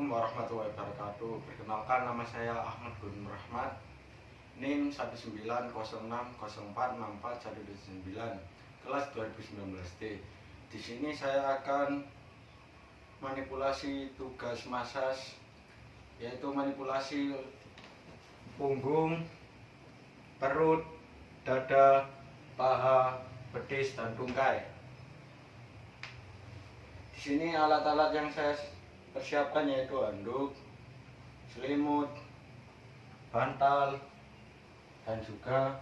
Assalamualaikum warahmatullahi wabarakatuh. Perkenalkan, nama saya Ahmad Gunur Rahmat, NIM 19040464129, kelas 2019D. Di sini saya akan manipulasi tugas massage, yaitu manipulasi punggung, perut, dada, paha, betis, dan tungkai. Di sini alat-alat yang saya persiapkan yaitu handuk, selimut, bantal, dan juga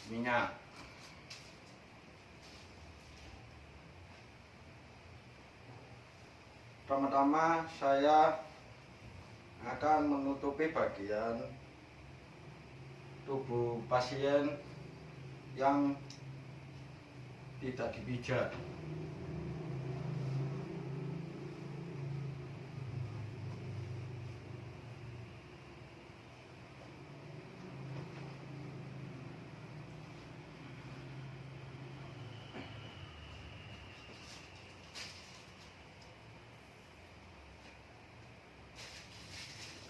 minyak. Pertama-tama saya akan menutupi bagian tubuh pasien yang tidak dipijat.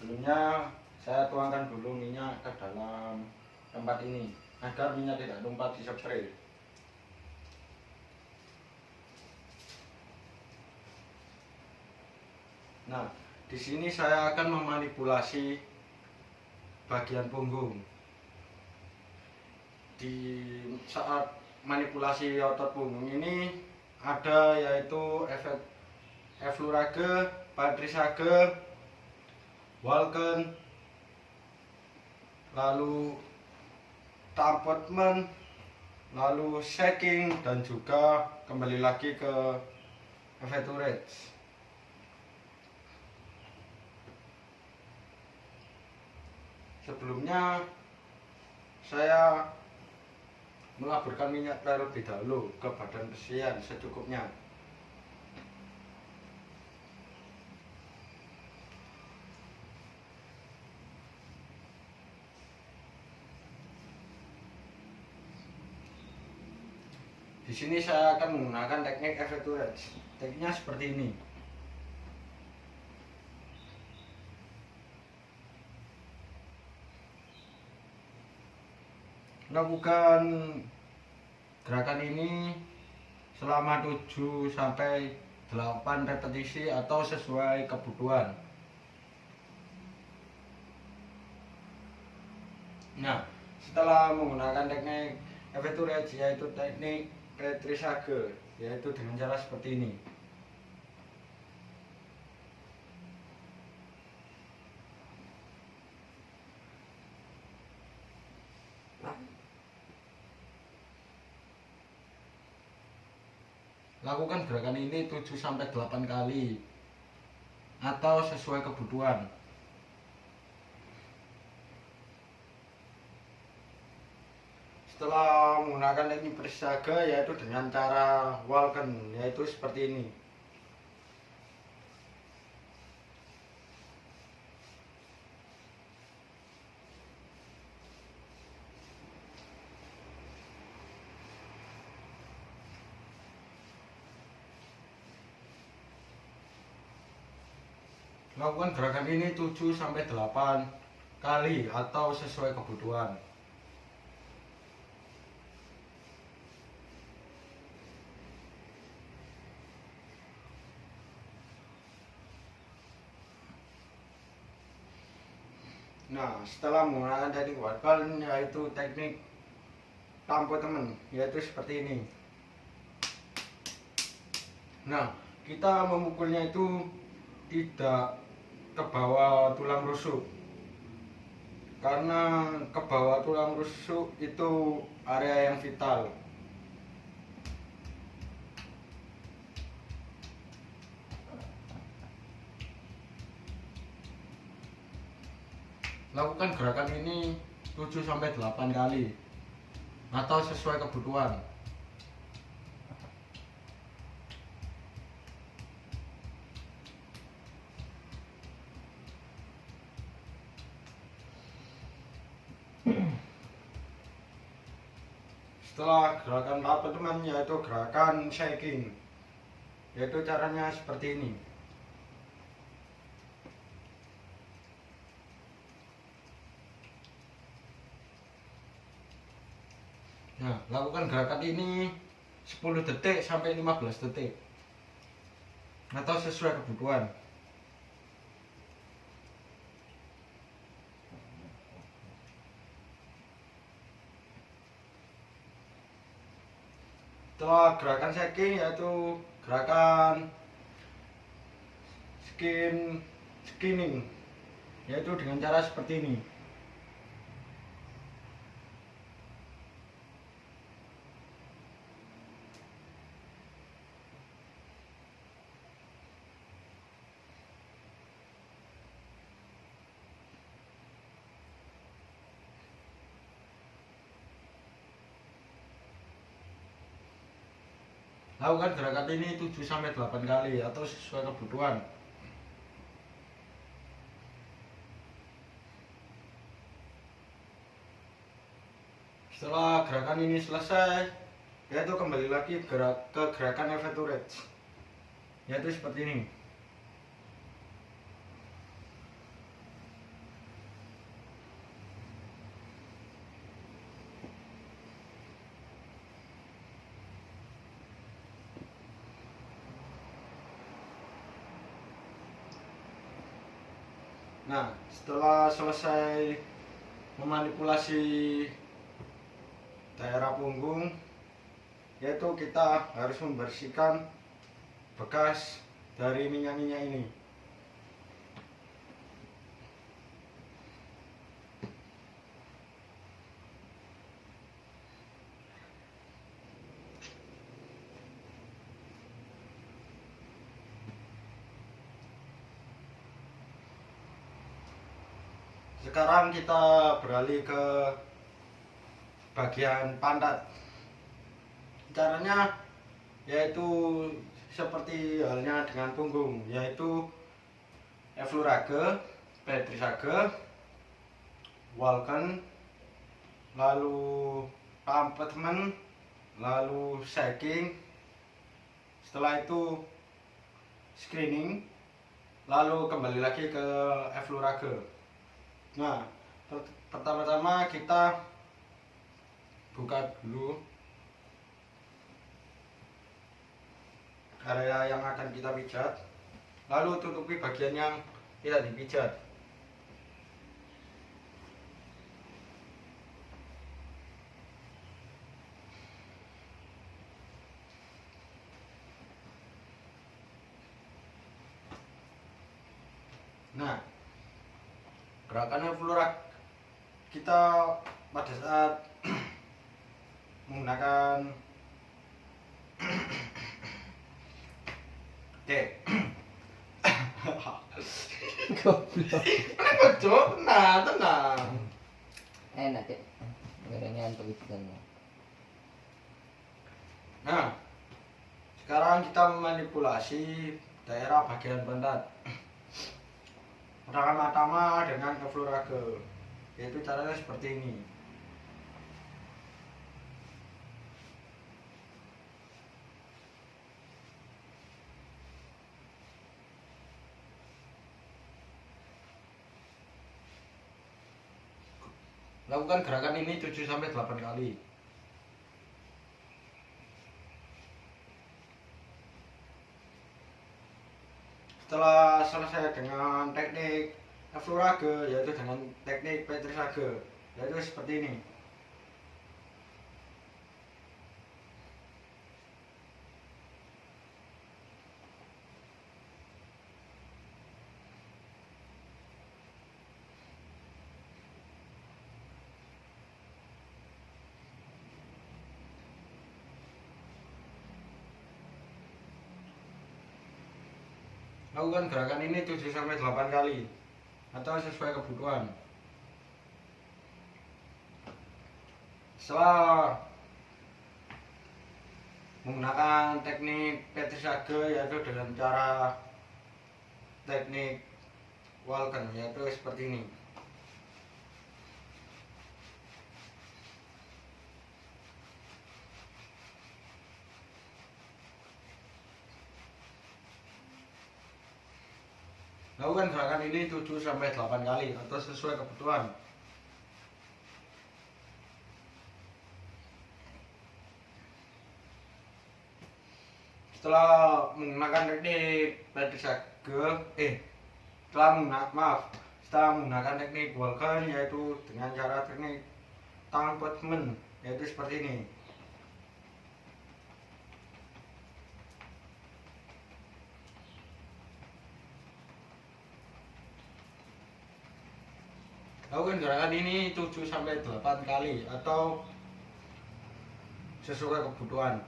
Sebelumnya saya tuangkan dulu minyak ke dalam tempat ini agar minyak tidak tumpah di spray. Nah, di sini saya akan memanipulasi bagian punggung. Di saat manipulasi otot punggung ini ada yaitu Efflurage, Patrisage, Walken, lalu tampotment, lalu shaking, dan juga kembali lagi ke Effeturage. Sebelumnya saya melaburkan minyak terlebih dahulu ke badan pasien secukupnya. Di sini saya akan menggunakan teknik Effeturage. Tekniknya seperti ini. Lakukan gerakan ini selama 7-8 repetisi atau sesuai kebutuhan. Nah, setelah menggunakan teknik Effeturage, yaitu teknik Patrisage, yaitu dengan cara seperti ini. Lakukan gerakan ini 7-8 kali atau sesuai kebutuhan. Setelah menggunakan teknik Patrisage, yaitu dengan cara Walken, yaitu seperti ini. Lakukan gerakan ini 7-8 kali atau sesuai kebutuhan. Nah, setelah menggunakan teknik Walken, yaitu teknik tampotment, yaitu seperti ini. Nah, kita memukulnya itu tidak ke bawah tulang rusuk, karena ke bawah tulang rusuk itu area yang vital. Lakukan gerakan ini 7-8 kali atau sesuai kebutuhan. Setelah gerakan tampotment, yaitu gerakan shaking, yaitu caranya seperti ini. Nah, lakukan gerakan ini 10 detik sampai 15 detik atau sesuai kebutuhan. Setelah gerakan shaking, yaitu gerakan skinning, yaitu dengan cara seperti ini. Lakukan gerakan ini 7-8 kali atau sesuai kebutuhan. Setelah gerakan ini selesai, yaitu kembali lagi ke gerakan Everturage, yaitu seperti ini. Nah, setelah selesai memanipulasi daerah punggung, yaitu kita harus membersihkan bekas dari minyak-minyak ini. Sekarang kita beralih ke bagian pantat. Caranya yaitu seperti halnya dengan punggung, yaitu Effleurage, Petrisage, Walken, lalu Pampetman, lalu shaking, setelah itu screening, lalu kembali lagi ke Effleurage. Nah, pertama-tama kita buka dulu area yang akan kita pijat, lalu tutupi bagian yang tidak dipijat. Nah, gerakan Effleurage kita pada saat menggunakan Goblok. tenang. Enak deh. Gorengnya untuk ikannya. Nah, sekarang kita memanipulasi daerah bagian pantat. Pertama-tama dengan Effleurage, yaitu caranya seperti ini. Lakukan gerakan ini 7-8 kali. Setelah selesai dengan teknik Effleurage, yaitu dengan teknik Petrisage, yaitu seperti ini. Lakukan gerakan ini 7-8 kali atau sesuai kebutuhan. Setelah menggunakan teknik Petrisage, yaitu dengan cara teknik Walken, yaitu seperti ini. Lakukan gerakan ini 7-8 kali atau sesuai kebutuhan. setelah menggunakan teknik setelah menggunakan teknik walker, yaitu dengan cara teknik tangan putman, yaitu seperti ini. Lakukan gerakan ini 7-8 kali atau sesuai kebutuhan.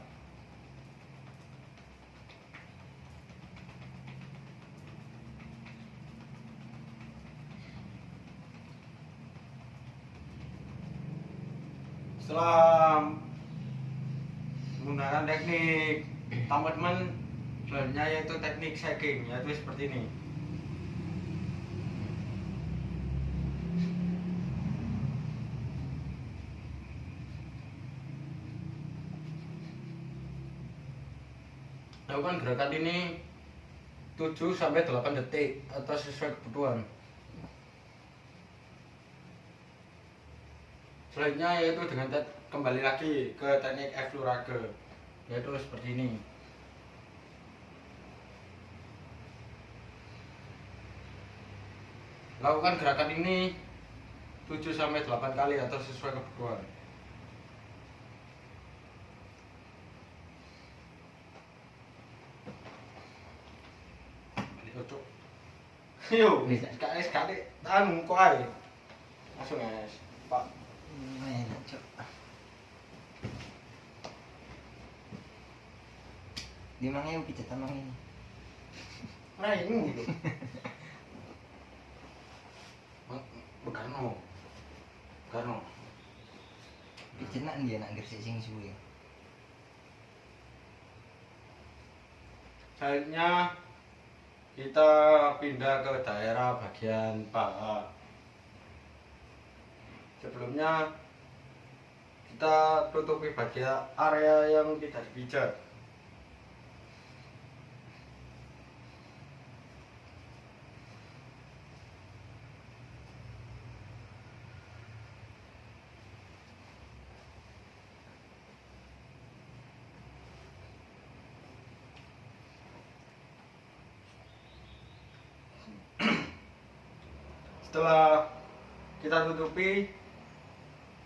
Setelah menggunakan teknik tampatmen, selanjutnya yaitu teknik shaking, yaitu seperti ini. Lakukan gerakan ini 7-8 detik atau sesuai kebutuhan. Selanjutnya yaitu dengan kembali lagi ke teknik F-Lurage, yaitu seperti ini. Lakukan gerakan ini 7-8 kali atau sesuai kebutuhan. Yo, sekali tahan kok ae. Langsung guys, Pak. Enak, Cok. Di mana yang pijet tamang ini? Nah, ini gitu. Bekarno. Pijet nak dia nak gersik sing suwe. Selanjutnya kita pindah ke daerah bagian paha. Sebelumnya kita tutupi bagian area yang tidak dipijat. Setelah kita tutupi,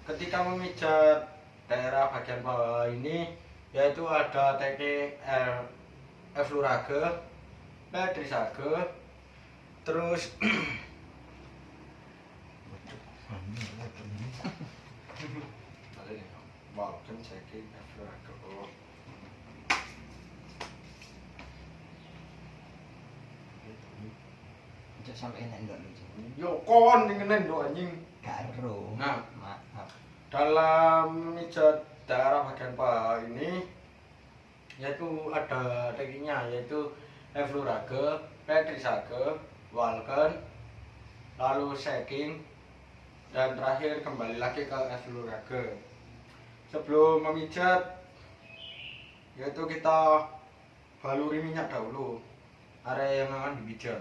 ketika memijat daerah bagian bawah ini, yaitu ada teknik F-Lurage, P-Trisage, terus wow, kan checking F-Lurage. Cok sampai enak ndak lu, Cok? Yo kon ngene ndo anjing. Karo. Nah, Maaf. dalam mijat daerah bagian paha ini yaitu ada tekniknya, yaitu F-Lurage, P-Trisage, Walken, lalu shaking, dan terakhir kembali lagi ke F-Lurage. Sebelum memijat, yaitu kita baluri minyak dahulu area yang akan dipijat.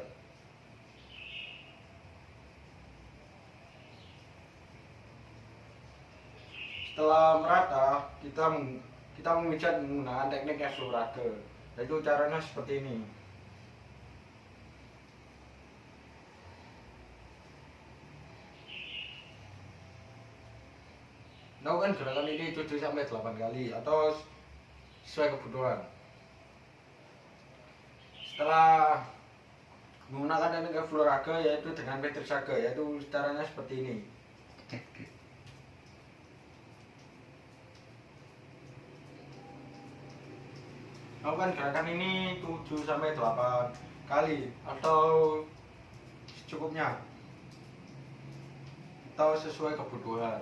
Setelah merata, kita memijat menggunakan teknik F-Lurage, yaitu caranya seperti ini. Lakukan gerakan ini 7-8 kali atau sesuai kebutuhan. Setelah menggunakan teknik F-Lurage, yaitu dengan P-Trisage, yaitu caranya seperti ini. Lakukan gerakan ini 7-8 kali atau secukupnya atau sesuai kebutuhan.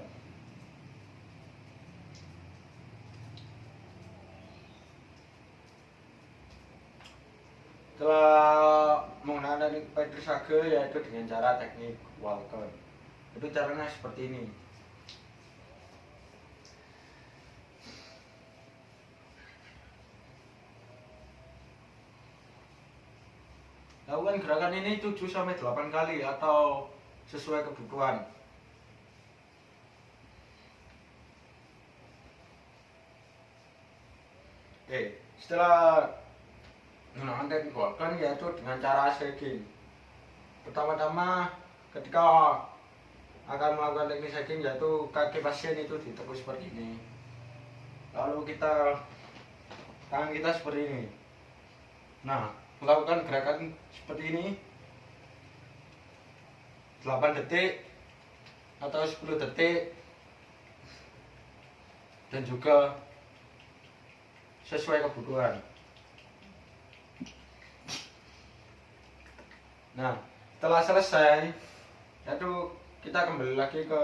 Setelah menggunakan teknik P-Trisage, yaitu dengan cara teknik Walken, itu caranya seperti ini. Lakukan gerakan ini 7-8 kali atau sesuai kebutuhan. Oke, setelah menggunakan teknik Vulcan yaitu dengan cara shaking. Pertama-tama ketika akan melakukan teknik shaking yaitu kaki pasien itu ditekuk seperti ini. Lalu tangan kita seperti ini. Nah, melakukan gerakan seperti ini 8 detik atau 10 detik dan juga sesuai kebutuhan. Nah, setelah selesai yaitu kita kembali lagi ke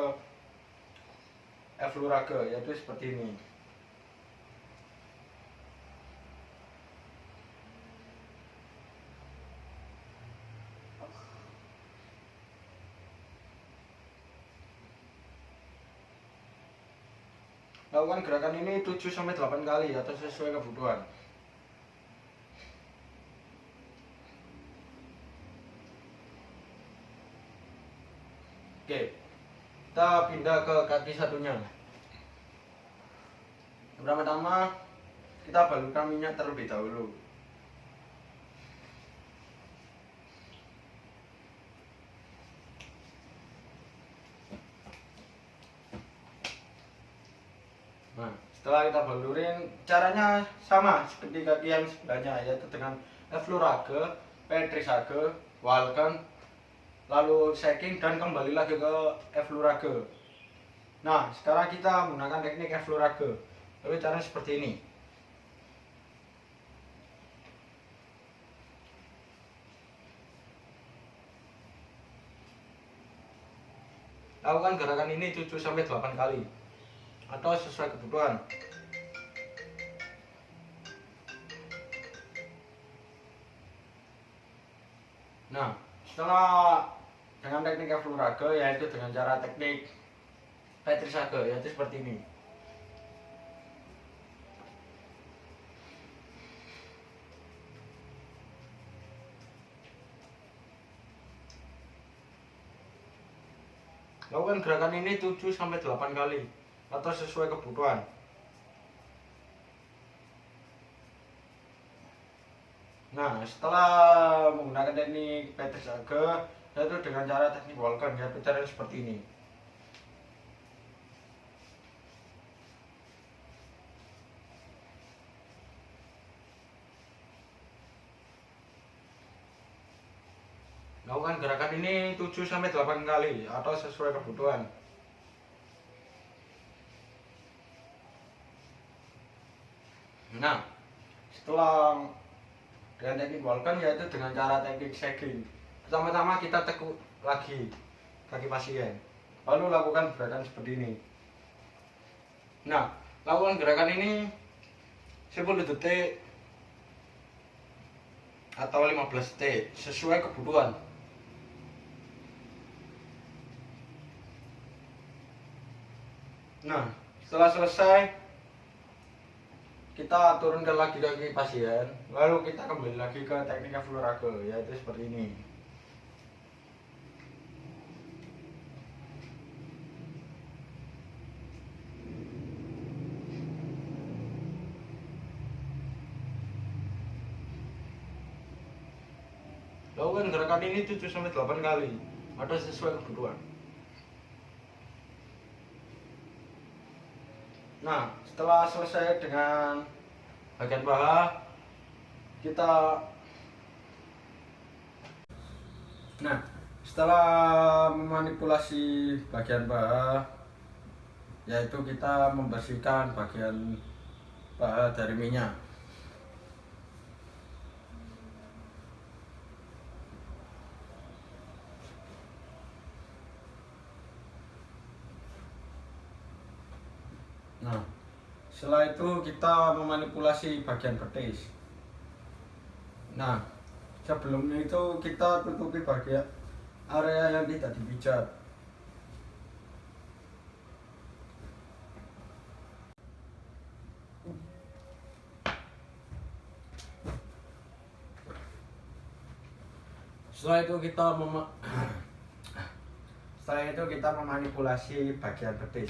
F-Lurage yaitu seperti ini. Lakukan gerakan ini 7-8 kali atau sesuai kebutuhan. Oke, kita pindah ke kaki satunya. Pertama-tama kita balurkan minyak terlebih dahulu. Nah, setelah kita balurin, caranya sama seperti kaki yang sebelahnya, yaitu dengan F-Lurage, P-Trisage, Vulcan, lalu shaking dan kembali lagi ke F-Lurage. Nah, sekarang kita menggunakan teknik F-Lurage. Tapi caranya seperti ini. Lakukan gerakan ini 7-8 kali atau sesuai kebutuhan. Nah, setelah dengan teknik F-Lurage yaitu dengan cara teknik P-Trisage yaitu seperti ini. Lakukan gerakan ini 7-8 kali atau sesuai kebutuhan. Nah, setelah menggunakan teknik P-Trisage yaitu dengan cara teknik Vulcan yaitu cara seperti ini. Lakukan gerakan ini 7-8 kali atau sesuai kebutuhan. Nah, setelah dengan teknik Vulcan yaitu dengan cara teknik shaking. Pertama-tama kita tekuk lagi kaki pasien, lalu lakukan gerakan seperti ini. Nah, lakukan gerakan ini 10 detik atau 15 detik sesuai kebutuhan. Nah, setelah selesai kita turunkan lagi kaki pasien, lalu kita kembali lagi ke teknik F-Lurage yaitu seperti ini. Lakukan gerakan ini 7-8 kali atau sesuai kebutuhan. Nah, setelah selesai dengan bagian paha, setelah memanipulasi bagian paha, yaitu kita membersihkan bagian paha dari minyak. Nah, setelah itu kita memanipulasi bagian betis. Nah, sebelumnya itu kita tutupi bagian area yang tidak dipijat. Setelah itu kita memanipulasi bagian betis.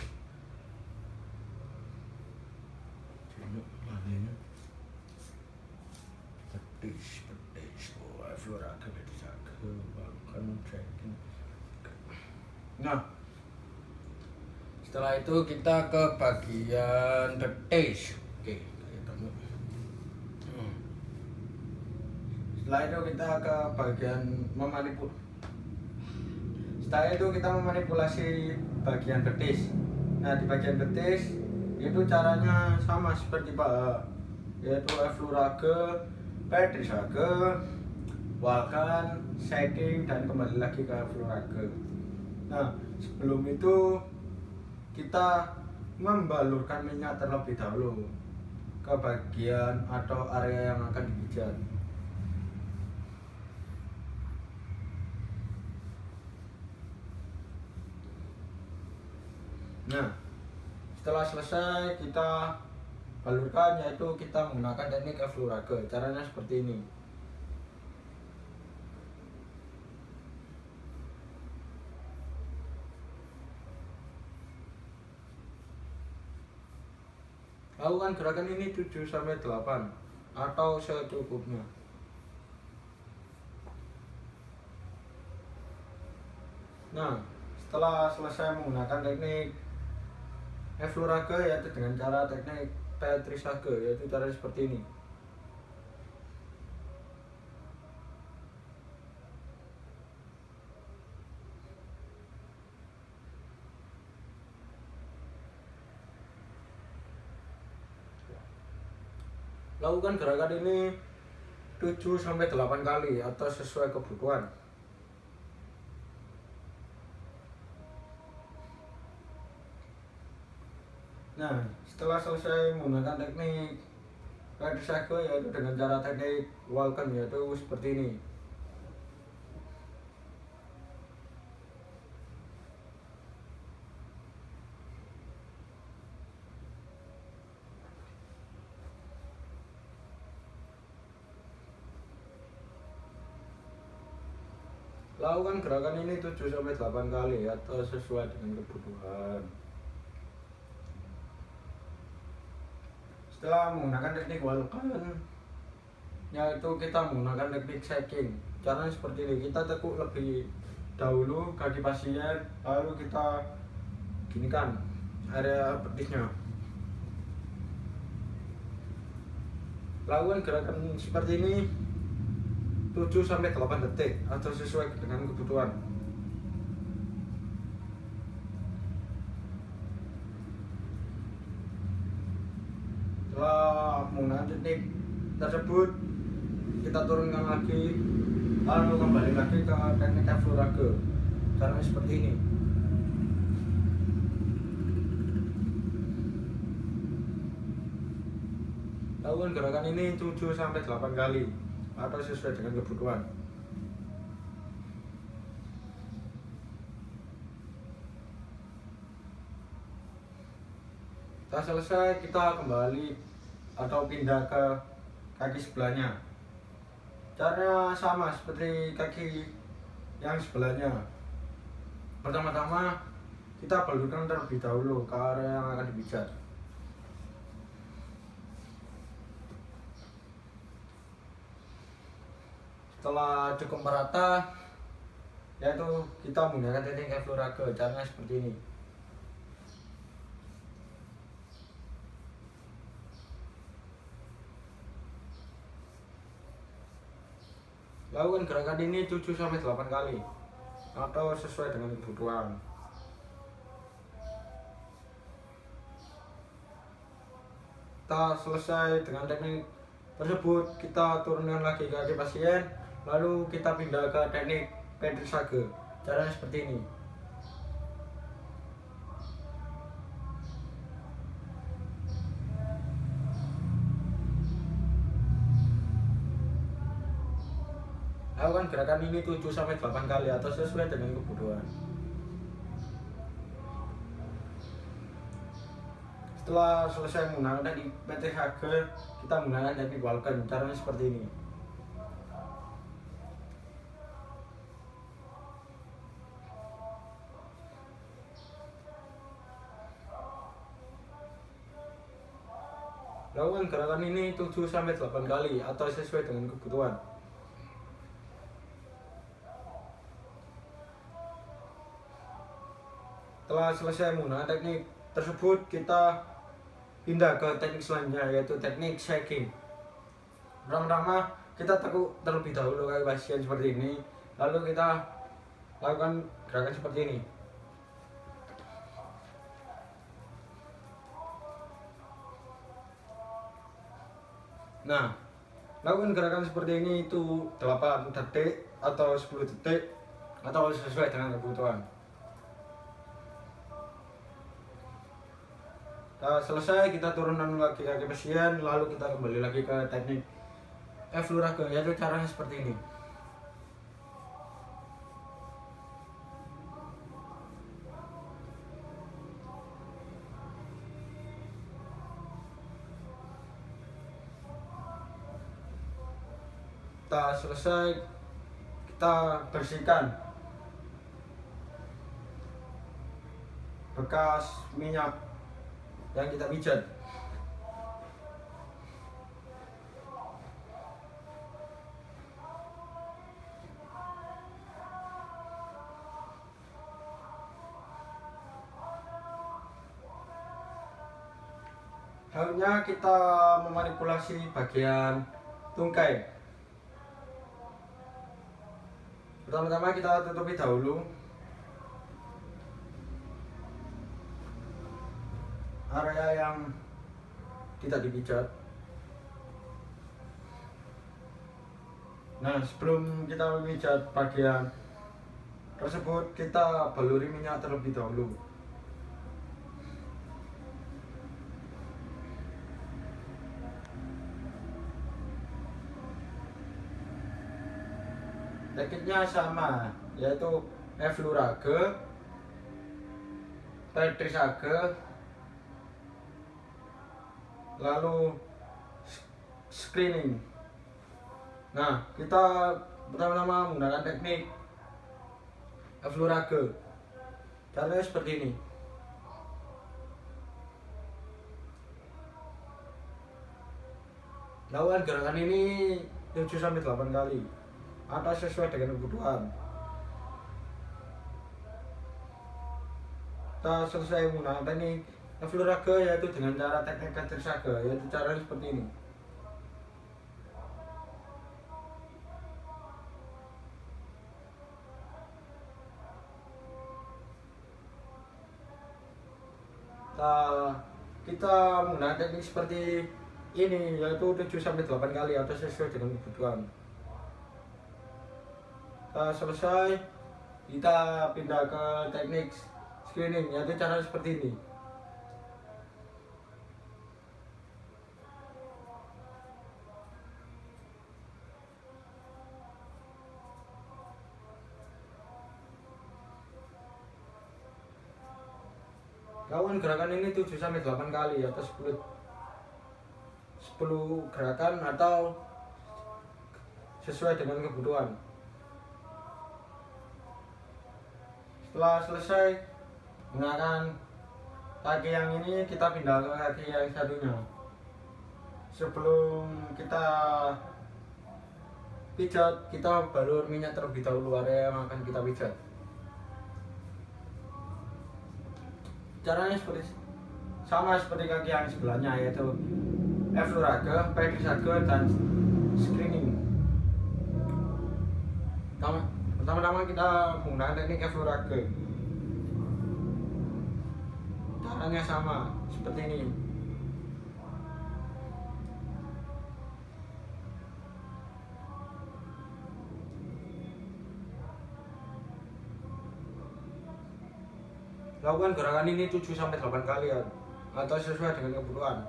Betis. Nah, setelah itu kita ke bagian betis. Oke, setelah itu kita ke bagian memanipulasi bagian betis. Nah, di bagian betis itu caranya sama seperti Pak, yaitu effleurage, pétrisage, walkan, shaking, dan kembali lagi ke effleurage. Nah, sebelum itu kita membalurkan minyak terlebih dahulu ke bagian atau area yang akan dipijat. Nah, setelah selesai kita balurkan, yaitu kita menggunakan teknik effleurage. Caranya seperti ini. Lakukan gerakan ini 7-8 atau secukupnya. Nah, setelah selesai menggunakan teknik effleurage, yaitu dengan cara teknik pétrisage, yaitu cara seperti ini. Lakukan gerakan ini 7-8 kali atau sesuai kebutuhan. Nah, setelah selesai menggunakan teknik pétrisage, yaitu dengan cara teknik walkan, yaitu seperti ini. Lakukan gerakan ini 7-8 kali atau sesuai dengan kebutuhan. Setelah menggunakan teknik walkan, yaitu kita menggunakan teknik shaking. Caranya seperti ini. Kita tekuk lebih dahulu kaki pasien, lalu kita ginikan area betisnya. Lakukan gerakan seperti ini 7-8 detik atau sesuai dengan kebutuhan. Setelah menggunakan teknik tersebut, kita turunkan lagi, lalu kembali lagi ke teknik effleurage. Caranya seperti ini. Lakukan gerakan ini 7-8 kali atau sesuai dengan kebutuhan. Setelah selesai, kita kembali atau pindah ke kaki sebelahnya. Caranya sama seperti kaki yang sebelahnya. Pertama-tama kita balurkan terlebih dahulu ke area yang akan dipijat. Setelah cukup merata, yaitu kita menggunakan teknik effleurage. Caranya seperti ini. Lakukan gerakan ini 7-8 kali atau sesuai dengan kebutuhan. Kita selesai dengan teknik tersebut, kita turunkan lagi ke kaki pasien, lalu kita pindah ke teknik pétrisage. Caranya seperti ini. Lakukan gerakan ini 7-8 kali atau sesuai dengan kebutuhan. Setelah selesai menggunakan teknik pétrisage, kita menggunakan teknik walkan. Caranya seperti ini. Lakukan gerakan ini 7-8 kali atau sesuai dengan kebutuhan. Setelah selesai menggunakan teknik tersebut, kita pindah ke teknik selanjutnya, yaitu teknik shaking. Pertama-tama kita tekuk terlebih dahulu kaki pasien seperti ini, lalu kita lakukan gerakan seperti ini. Nah, lakukan gerakan seperti ini itu 8 detik atau 10 detik atau sesuai dengan kebutuhan. Nah, selesai kita turunkan lagi kaki pasien, lalu kita kembali lagi ke teknik F-Lurage, yaitu caranya seperti ini. Kita selesai, kita bersihkan bekas minyak yang kita pijat. Selanjutnya kita memanipulasi bagian tungkai. Pertama-tama kita tutupi dahulu area yang tidak dipijat. Nah, sebelum kita memijat bagian tersebut, kita baluri minyak terlebih dahulu. Tekniknya sama, yaitu F-Lurage, Petrisage, lalu screening. Nah, kita pertama-tama menggunakan teknik F-Lurage. Caranya seperti ini. Lakukan gerakan ini 7-8 kali atau sesuai dengan kebutuhan. Kita selesai menggunakan teknik F-Lurage, yaitu dengan cara teknik Petrisage, yaitu caranya seperti ini. Kita menggunakan teknik seperti ini, yaitu 7-8 kali atau sesuai dengan kebutuhan. Kita selesai, kita pindah ke teknik screening, yaitu cara seperti ini. Lakukan gerakan ini 7-8 kali atau 10 gerakan atau sesuai dengan kebutuhan. Setelah selesai menggunakan kaki yang ini, kita pindah ke kaki yang satunya. Sebelum kita pijat, kita balur minyak terlebih dahulu area yang akan kita pijat. Caranya sama seperti kaki yang sebelahnya, yaitu F-Lurage, Petrisage, dan screening. Pertama-tama kita menggunakan teknik F-Lurage. Caranya sama seperti ini. Lakukan gerakan ini 7-8 kali ya, atau sesuai dengan kebutuhan.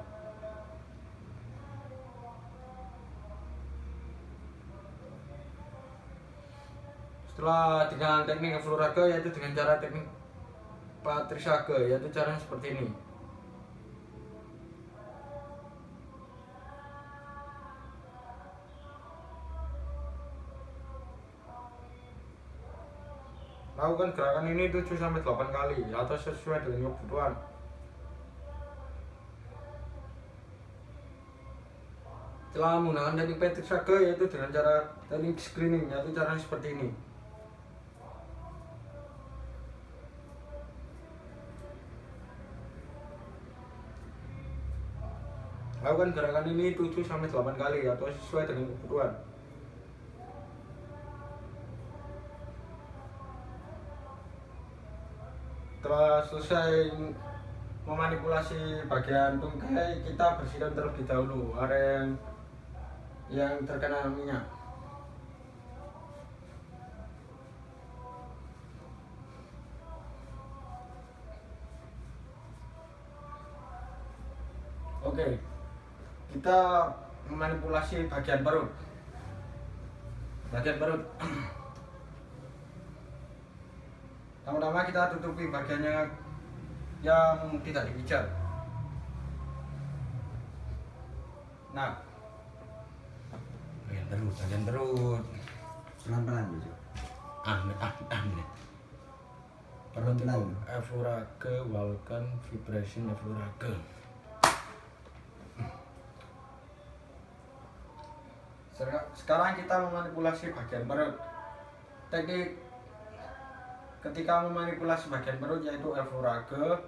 Setelah dengan teknik F-Lurage, yaitu dengan cara teknik Petrisage, yaitu caranya seperti ini. Lakukan gerakan ini 7-8 kali atau sesuai dengan kebutuhan. Setelah menggunakan teknik Petrisage, yaitu dengan cara teknik screening, yaitu caranya seperti ini. Lakukan gerakan ini 7 sampai 8 kali atau sesuai dengan kebutuhan. Setelah selesai memanipulasi bagian tungkai, kita bersihkan terlebih dahulu area yang terkena minyak. Oke, kita memanipulasi bagian perut. Pertama-tama kita tutupi bagiannya yang tidak dipijat. Nah, bagian perut. Pelan-pelan gitu. Perut itu Pelan. eflurage, Vulcan, vibration eflurage. Sekarang kita memanipulasi bagian perut. Teknik ketika memanipulasi bagian perut yaitu eflurage,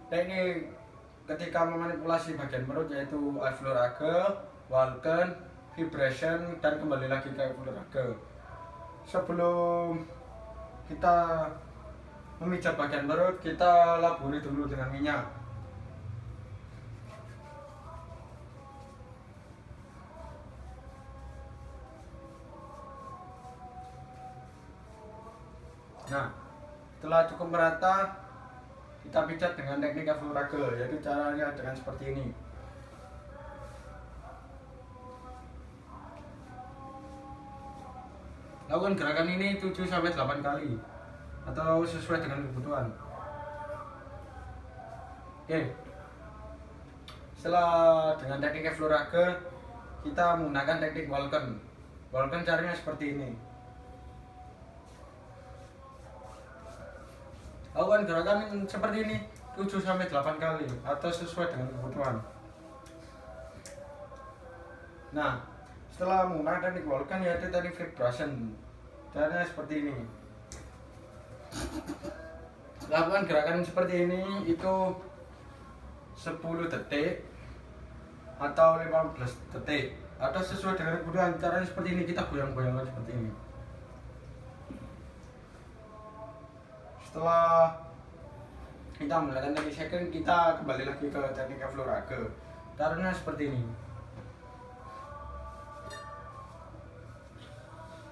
teknik ketika memanipulasi bagian perut yaitu eflurage, Vulcan, vibration, dan kembali lagi ke eflurage. Sebelum kita memijat bagian perut, kita laburi dulu dengan minyak. Nah, setelah cukup merata, kita pijat dengan teknik eflurage, yaitu caranya dengan seperti ini. Lakukan gerakan ini 7 sampai 8 kali atau sesuai dengan kebutuhan. Oke. Setelah dengan teknik eflurage, kita menggunakan teknik Vulcan. Vulcan caranya seperti ini. Lakukan gerakan seperti ini 7 sampai 8 kali atau sesuai dengan kebutuhan. Nah, setelah menggunakan teknik Vulcan yaitu teknik vibration. Caranya seperti ini. Lakukan gerakan seperti ini itu 10 detik atau 15 detik atau sesuai dengan kebutuhan. Caranya seperti ini, kita goyang-goyangkan seperti ini. Setelah kita menggunakan teknik shaking, kita kembali lagi ke teknik eflurage. Caranya seperti ini.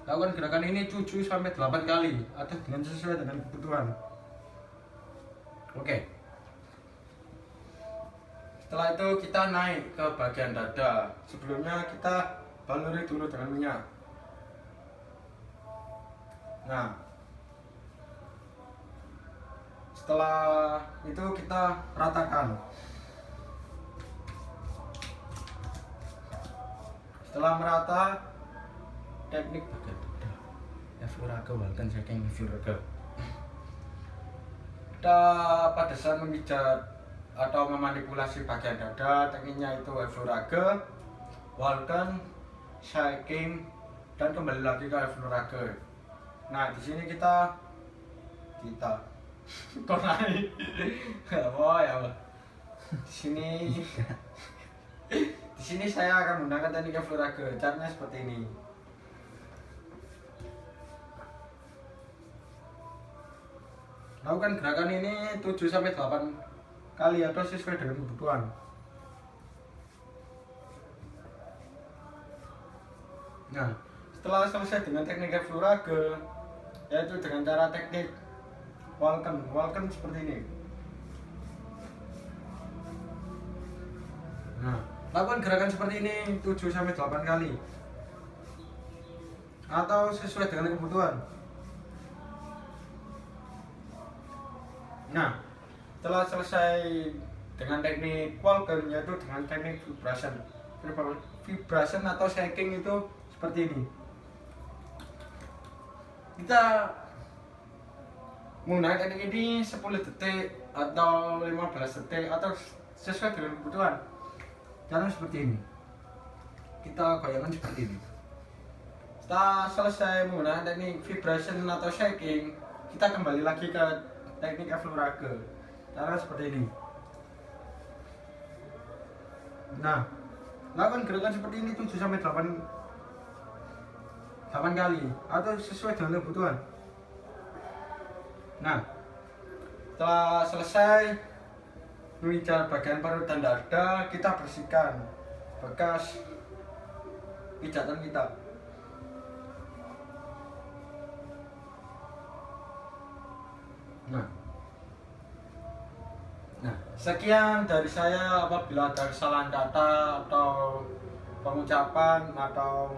Lakukan gerakan ini 7 sampai 8 kali atau dengan sesuai dengan kebutuhan. Oke. Setelah itu kita naik ke bagian dada. Sebelumnya kita baluri dulu dengan minyak. Nah, setelah itu kita ratakan. Setelah merata, teknik bagian dada eflurage, Vulcan, shaking eflurage. Kita pada saat memijat atau memanipulasi bagian dada, tekniknya itu eflurage, Vulcan, shaking, dan kembali lagi ke eflurage. Nah, di sini kita kok naik? Oh ya, di sini saya akan menggunakan teknik eflurage. Caranya seperti ini. Lakukan gerakan ini 7 sampai 8 kali atau sesuai dengan kebutuhan. Nah, setelah selesai dengan teknik eflurage, yaitu dengan cara teknik Vulcan seperti ini. Nah, lakukan gerakan seperti ini 7 sampai 8 kali atau sesuai dengan kebutuhan. Nah, setelah selesai dengan teknik Vulcan yaitu dengan teknik vibration atau shaking itu seperti ini. Kita menggunakan teknik ini 10 detik atau 15 detik atau sesuai dengan kebutuhan. Caranya seperti ini. Kita goyangkan seperti ini. Setelah selesai menggunakan teknik vibration atau shaking, kita kembali lagi ke teknik eflurage. Cara seperti ini. Nah, lakukan gerakan seperti ini 7 sampai 8 kali atau sesuai dengan kebutuhan. Nah, setelah selesai mengincar bagian perut dan dada, kita bersihkan bekas pijatan kita. Nah, sekian dari saya. Apabila ada kesalahan kata atau pengucapan atau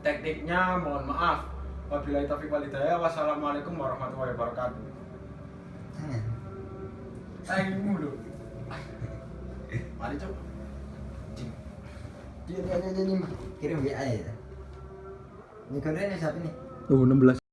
tekniknya, mohon maaf. Wabillahi taufiq wal hidayah. Wassalamualaikum warahmatullahi wabarakatuh. Mulu. Mari coba. Ini kirim WA ya. Ini kontennya siapa nih? 16.